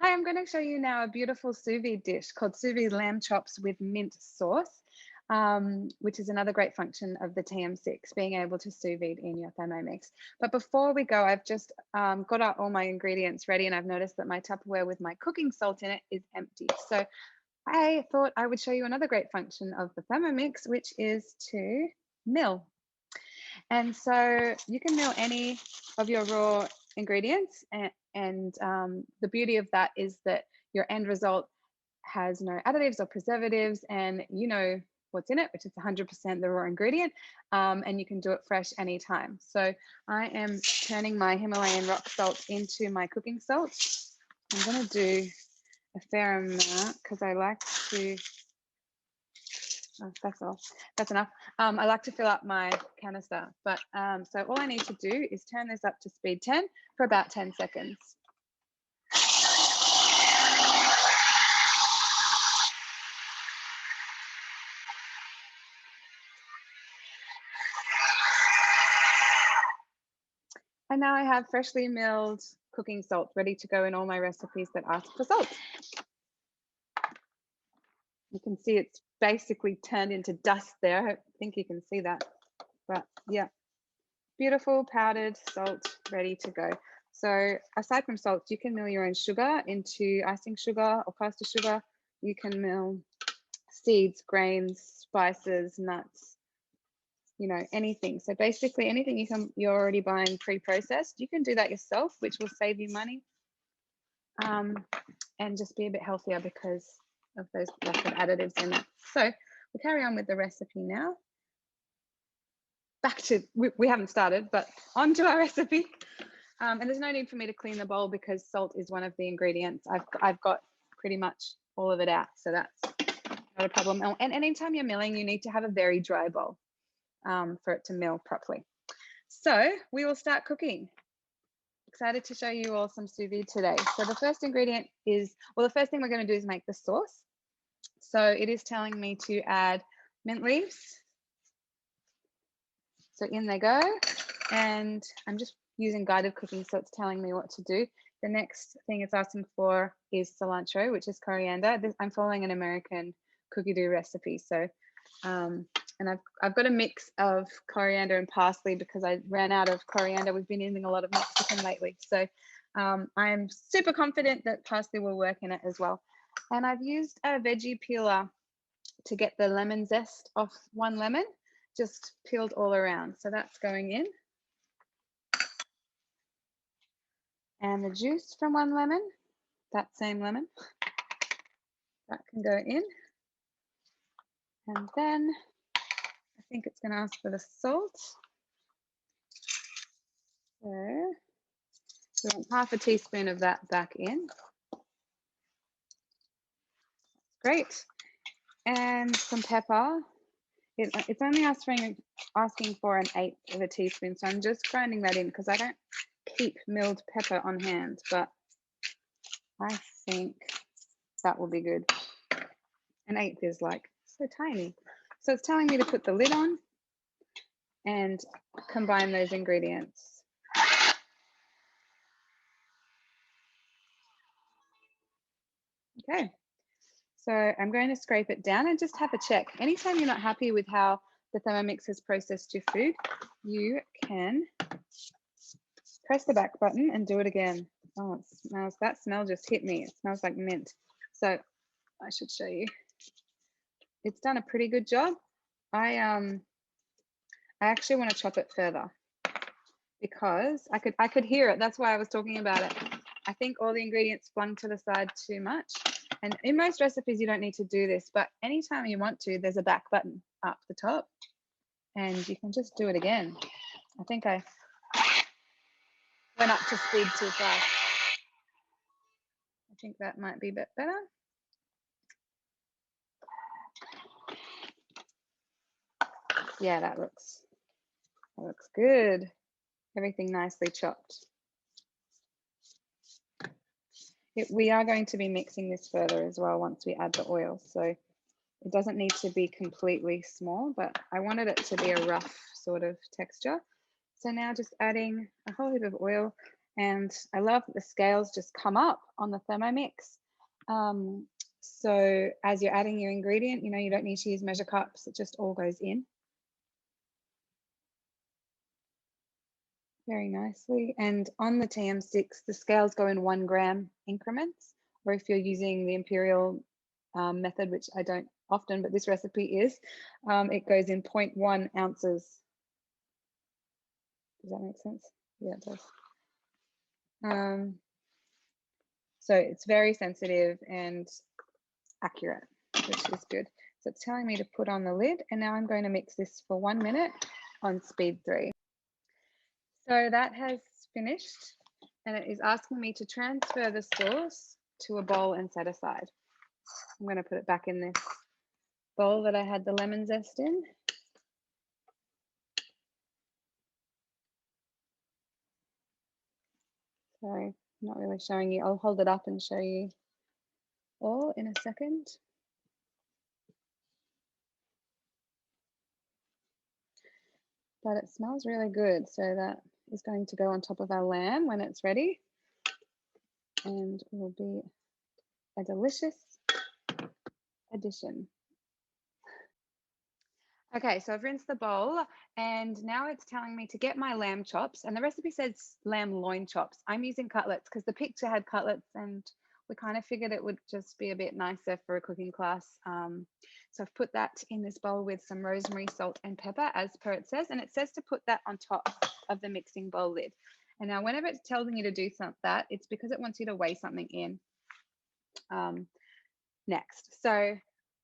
Hi, I'm going to show you now a beautiful sous vide dish called sous vide lamb chops with mint sauce, which is another great function of the TM6, being able to sous vide in your Thermomix. But before we go, I've just got out all my ingredients ready, and I've noticed that my Tupperware with my cooking salt in it is empty. So I thought I would show you another great function of the Thermomix, which is to mill. And so you can mill any of your raw ingredients, and the beauty of that is that your end result has no additives or preservatives, and you know what's in it, which is 100% the raw ingredient, and you can do it fresh anytime. So I am turning my Himalayan rock salt into my cooking salt. I'm going to do a fair amount because I like to, oh, that's all, that's enough. I like to fill up my canister, but so all I need to do is turn this up to speed 10 for about 10 seconds. And now I have freshly milled cooking salt ready to go in all my recipes that ask for salt. You can see it's basically turned into dust there. I think you can see that, but yeah, beautiful powdered salt ready to go. So aside from salt, you can mill your own sugar into icing sugar or caster sugar. You can mill seeds, grains, spices, nuts, you know, anything. So basically anything you're already buying pre-processed, you can do that yourself, which will save you money and just be a bit healthier because of those lots of additives in it. So we'll carry on with the recipe now. Back to, we haven't started, but on to our recipe. And there's no need for me to clean the bowl because salt is one of the ingredients. I've got pretty much all of it out, so that's not a problem. And anytime you're milling, you need to have a very dry bowl for it to mill properly. So we will start cooking. Excited to show you all some sous vide today. So the first ingredient is, well, the first thing we're going to do is make the sauce. So it is telling me to add mint leaves. So in they go, and I'm just using guided cooking, so it's telling me what to do. The next thing it's asking for is cilantro, which is coriander. I'm following an American cookie dough recipe. So, and I've got a mix of coriander and parsley because I ran out of coriander. We've been eating a lot of Mexican lately. So I'm super confident that parsley will work in it as well. And I've used a veggie peeler to get the lemon zest off one lemon, just peeled all around. So that's going in. And the juice from one lemon, that same lemon, that can go in. And then I think it's going to ask for the salt. So we want half a teaspoon of that back in. Great. And some pepper. It's only asking for 1/8 of a teaspoon. So I'm just grinding that in because I don't keep milled pepper on hand, but I think that will be good. 1/8 is like so tiny. So it's telling me to put the lid on and combine those ingredients. Okay, so I'm going to scrape it down and just have a check. Anytime you're not happy with how the Thermomix has processed your food, you can press the back button and do it again. Oh, it smells, that smell just hit me. It smells like mint. So I should show you. It's done a pretty good job. I actually want to chop it further because I could hear it. That's why I was talking about it. I think all the ingredients flung to the side too much. And in most recipes, you don't need to do this, but anytime you want to, there's a back button up the top and you can just do it again. I think I went up to speed too fast. I think that might be a bit better. Yeah, that looks good. Everything nicely chopped. We are going to be mixing this further as well once we add the oil. So it doesn't need to be completely small, but I wanted it to be a rough sort of texture. So now just adding a whole heap of oil. And I love that the scales just come up on the Thermomix. So as you're adding your ingredient, you know, you don't need to use measure cups. It just all goes in very nicely. And on the TM6, the scales go in 1 gram increments, or if you're using the imperial method, which I don't often, but this recipe is, it goes in 0.1 ounces. Does that make sense? Yeah, it does. So it's very sensitive and accurate, which is good. So it's telling me to put on the lid, and now I'm going to mix this for 1 minute on speed 3. So that has finished, and it is asking me to transfer the sauce to a bowl and set aside. I'm going to put it back in this bowl that I had the lemon zest in. Sorry, I'm not really showing you. I'll hold it up and show you all in a second. But it smells really good. So that is going to go on top of our lamb when it's ready, and will be a delicious addition. Okay, so I've rinsed the bowl, and now it's telling me to get my lamb chops, and the recipe says lamb loin chops. I'm using cutlets because the picture had cutlets, and we kind of figured it would just be a bit nicer for a cooking class. So I've put that in this bowl with some rosemary, salt, and pepper, as per it says, and it says to put that on top of the mixing bowl lid. And now whenever it's telling you to do that, it's because it wants you to weigh something in next. So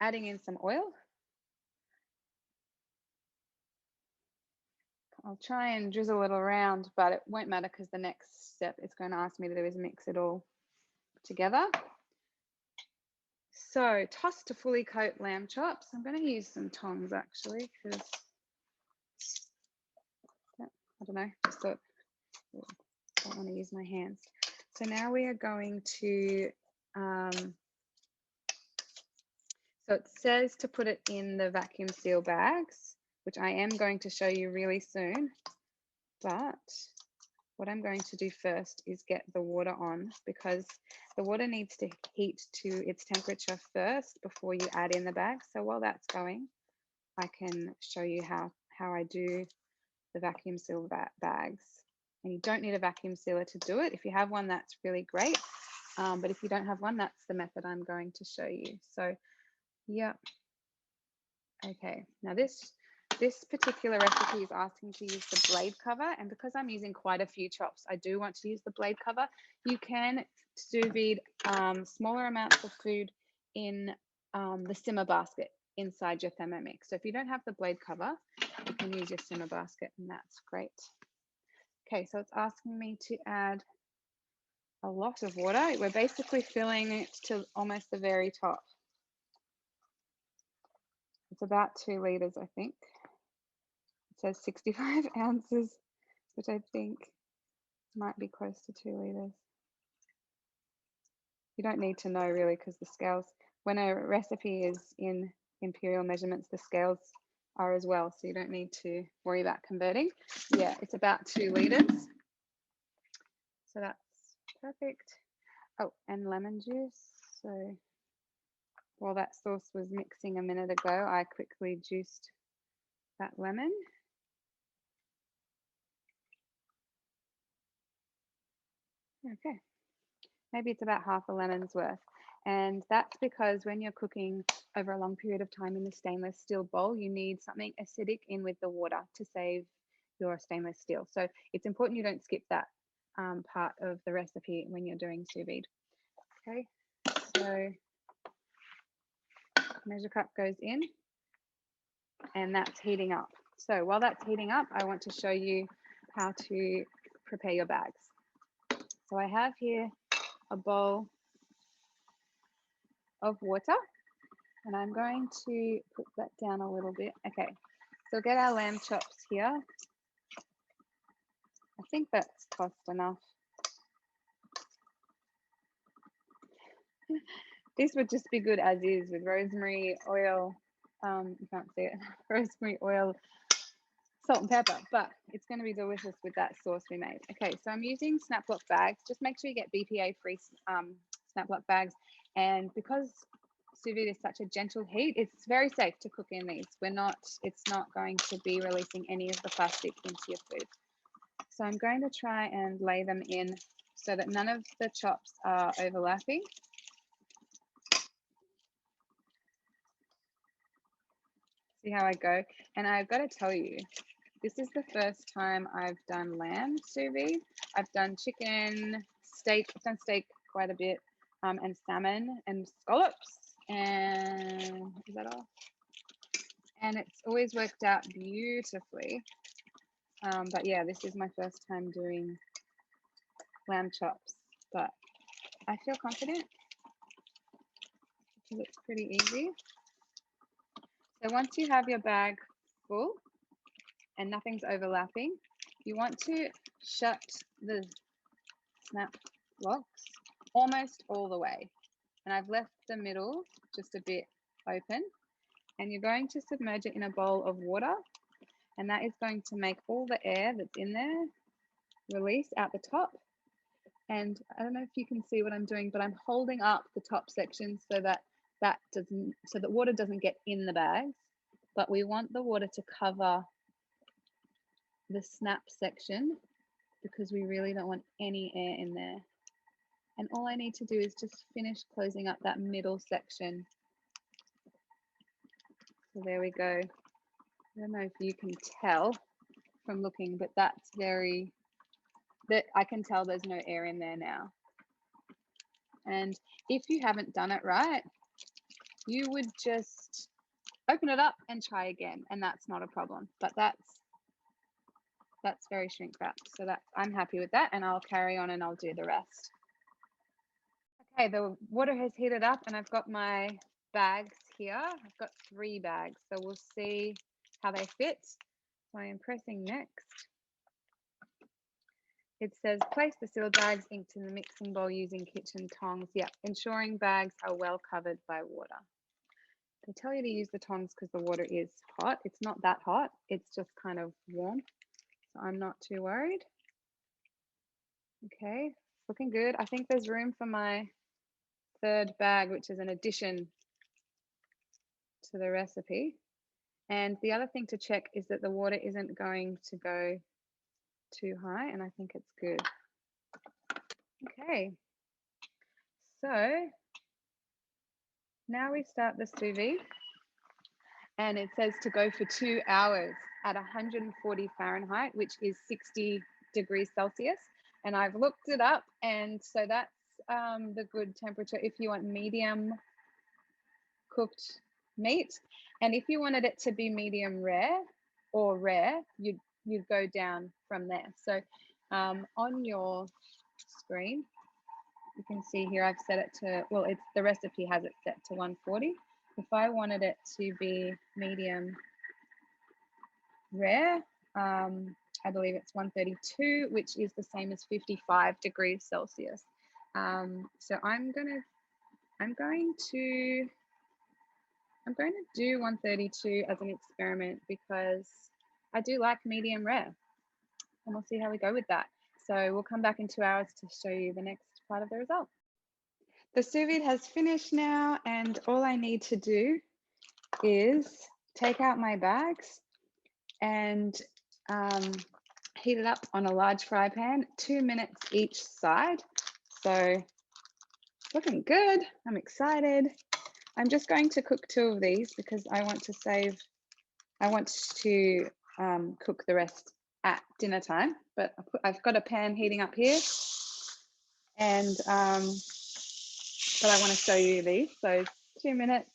adding in some oil. I'll try and drizzle it around, but it won't matter because the next step it's going to ask me to do is mix it all together. So toss to fully coat lamb chops. I'm going to use some tongs actually because I don't know, just thought I don't want to use my hands. So now we are going to, so it says to put it in the vacuum seal bags, which I am going to show you really soon. But what I'm going to do first is get the water on, because the water needs to heat to its temperature first before you add in the bag. So while that's going, I can show you how I do the vacuum seal bags. And you don't need a vacuum sealer to do it. If you have one, that's really great. But if you don't have one, that's the method I'm going to show you. So yeah. Okay, now this particular recipe is asking to use the blade cover, and because I'm using quite a few chops, I do want to use the blade cover. You can sous vide smaller amounts of food in the simmer basket inside your Thermomix. So if you don't have the blade cover, you can use your simmer basket, and that's great. Okay, so it's asking me to add a lot of water. We're basically filling it to almost the very top. It's about 2 liters, I think. It says 65 ounces, which I think might be close to 2 liters. You don't need to know really, because the scales, when a recipe is in imperial measurements, the scales are as well. So you don't need to worry about converting. Yeah, it's about 2 liters. So that's perfect. Oh, and lemon juice. So while that sauce was mixing a minute ago, I quickly juiced that lemon. Okay, maybe it's about half a lemon's worth. And that's because when you're cooking over a long period of time in the stainless steel bowl, you need something acidic in with the water to save your stainless steel. So it's important you don't skip that part of the recipe when you're doing sous vide. Okay, so measure cup goes in, and that's heating up. So while that's heating up, I want to show you how to prepare your bags. So I have here a bowl of water, and I'm going to put that down a little bit. Okay, so get our lamb chops here. I think that's tossed enough. This would just be good as is with rosemary oil. You can't see it. Rosemary oil, salt and pepper, but it's going to be delicious with that sauce we made. Okay, so I'm using snap block bags. Just make sure you get BPA free snap block bags. And because sous vide is such a gentle heat, it's very safe to cook in these. It's not going to be releasing any of the plastic into your food. So I'm going to try and lay them in so that none of the chops are overlapping. See how I go? And I've got to tell you, this is the first time I've done lamb sous vide. I've done chicken, steak. I've done steak quite a bit, and salmon and scallops. And is that all? And it's always worked out beautifully. But yeah, this is my first time doing lamb chops, but I feel confident because it's pretty easy. So once you have your bag full and nothing's overlapping, you want to shut the snap blocks almost all the way. And I've left the middle just a bit open, and you're going to submerge it in a bowl of water, and that is going to make all the air that's in there release out the top. And I don't know if you can see what I'm doing, but I'm holding up the top section so that water doesn't get in the bags, but we want the water to cover the snap section because we really don't want any air in there. And all I need to do is just finish closing up that middle section. So there we go. I don't know if you can tell from looking, but I can tell there's no air in there now. And if you haven't done it right, you would just open it up and try again, and that's not a problem. But that's very shrink wrapped, so I'm happy with that, and I'll carry on and I'll do the rest. Okay, the water has heated up and I've got my bags here. I've got 3 bags, so we'll see how they fit. So I am pressing next. It says place the sealed bags into the mixing bowl using kitchen tongs. Yeah, ensuring bags are well covered by water. They tell you to use the tongs because the water is hot. It's not that hot, it's just kind of warm. So I'm not too worried. Okay, looking good. I think there's room for my 3rd bag, which is an addition to the recipe. And the other thing to check is that the water isn't going to go too high, and I think it's good. Okay, so now we start the sous vide, and it says to go for 2 hours at 140 Fahrenheit, which is 60 degrees Celsius. And I've looked it up, and so that's the good temperature if you want medium cooked meat. And if you wanted it to be medium rare or rare, you'd go down from there. So on your screen, you can see here I've set it to, well, the recipe has it set to 140. If I wanted it to be medium rare, I believe it's 132, which is the same as 55 degrees Celsius. So I'm going to do 132 as an experiment because I do like medium rare, and we'll see how we go with that. So we'll come back in 2 hours to show you the next part of the result. The sous vide has finished now, and all I need to do is take out my bags and heat it up on a large fry pan, 2 minutes each side. So looking good. I'm excited. I'm just going to cook 2 of these because I want to cook the rest at dinner time. But I've got a pan heating up here, and but I want to show you these. So 2 minutes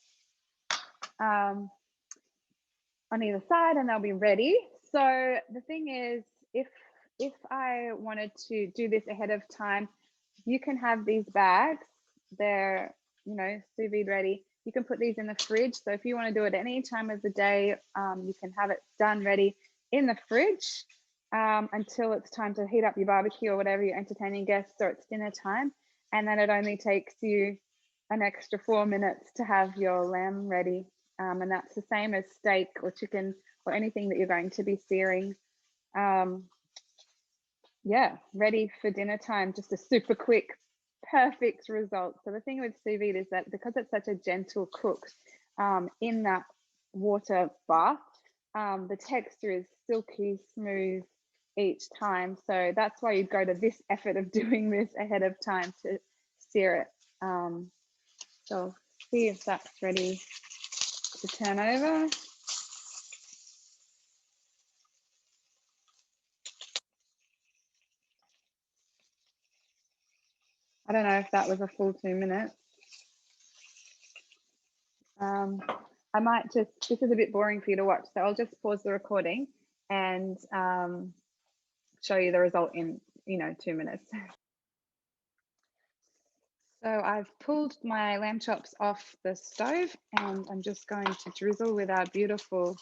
on either side, and they'll be ready. So the thing is, if I wanted to do this ahead of time, you can have these bags. They're, sous vide ready. You can put these in the fridge. So if you want to do it any time of the day, you can have it done ready in the fridge until it's time to heat up your barbecue or whatever you're entertaining guests, or it's dinner time. And then it only takes you an extra 4 minutes to have your lamb ready. And that's the same as steak or chicken or anything that you're going to be searing. Yeah, ready for dinner time. Just a super quick, perfect result. So the thing with sous vide is that because it's such a gentle cook in that water bath, the texture is silky smooth each time. So that's why you'd go to this effort of doing this ahead of time to sear it. So see if that's ready to turn over. I don't know if that was a full 2 minutes. I might just, this is a bit boring for you to watch, so I'll just pause the recording and show you the result in, 2 minutes. So I've pulled my lamb chops off the stove and I'm just going to drizzle with our beautiful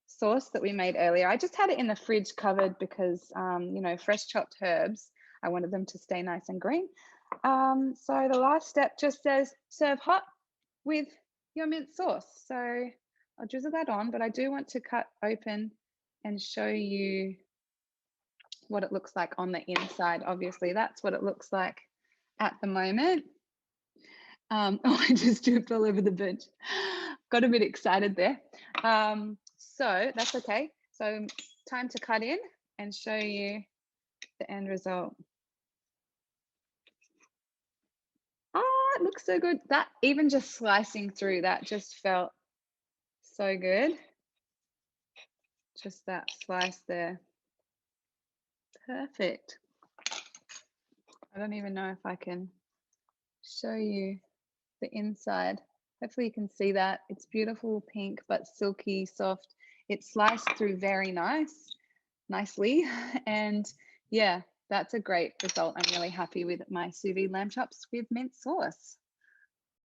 sauce that we made earlier. I just had it in the fridge covered because, fresh chopped herbs, I wanted them to stay nice and green. So the last step just says serve hot with your mint sauce. So I'll drizzle that on, but I do want to cut open and show you what it looks like on the inside. Obviously, that's what it looks like at the moment. Oh, I just dripped all over the bench. Got a bit excited there. So that's okay. So time to cut in and show you the end result. Oh, it looks so good. That even just slicing through, that just felt so good. Just that slice there. Perfect. I don't even know if I can show you the inside. Hopefully you can see that. It's beautiful pink, but silky, soft. It's sliced through very nicely. And yeah, that's a great result. I'm really happy with my sous vide lamb chops with mint sauce.